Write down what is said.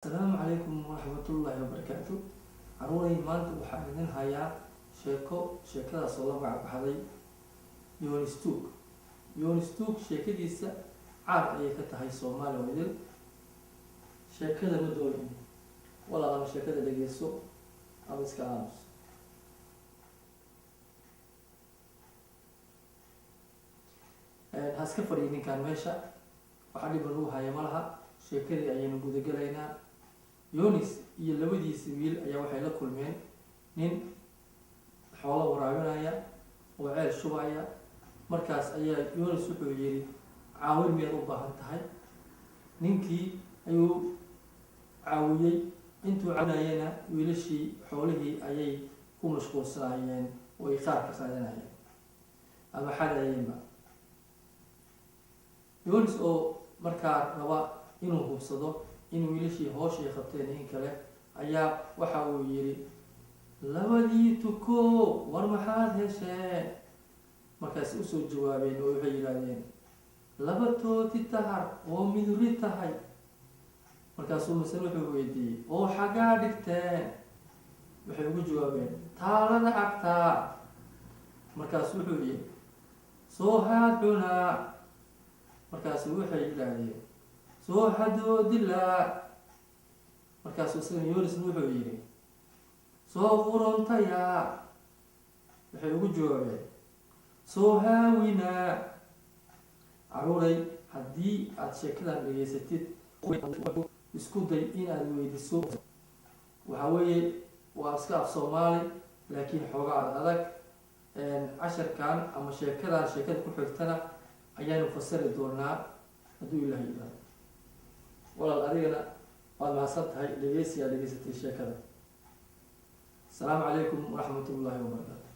السلام عليكم ورحمة الله وبركاته. عروري مانت وحاجدين هيا شيكada soo la magacbaxday Yonistook sheekadiisa caar ayay ka tahay Soomaaliya wadil sheekada ma doonin wala ama sheekada dhageyso ama iska aamus haska fadhiyo ninkan meesha waxa dhiban uu haya malaha sheekadii ayaynu guda galaynaa. Yonis iyo labadiisa wiil ayaa waxay la kulmeen nin xoolo waraabinaya oo ceel shubaya. Markaas ayaa Yonis wuxuu yiri caawin meel u baahan tahay. Ninkii ayuu caawiyay intuu caawinayna wiilashii xoolihii ayay ku mashquulsanayeen oo ay qaar ka qaadanayeen ama xadayeenba. Yonis oo markaa raba inuu hubsado in wiilashii hoosh ay qabteen in kale ayaa waxa uu yiri labadii tuko war maxaad hesheen. Markaas u soo jawaabeen oo waxay yiraahdeen laba tooti tahar oo midri tahay. Markaas uu mas'uul wuxuu weydiiyay oo xagaa dhigteen. Waxay ugu jawaabeen taalada agtaa. Markaas wuxuu yiri soo haaduna. Markaas waxay yiraahdeen soo hadoodila. Markaas Yonis wuxuu yiri soo quruntaya. Waxay ugu jawaabeen soo haawina. Caruuray haddii aad sheekadan dhageysatid isku day in aad weydiiso waxa weeye waa iska af Soomaali laakiin xoogaa adag casharkan ama sheekada ku xigtana ayaanu fasiri doonaa hadduu Ilaahay yiraahdo. walaal adigana waad mahadsan tahay dhegeysiga dhageysatay sheekada. Assalaamu calaykum waraxmatullaahi wabarakaatuh.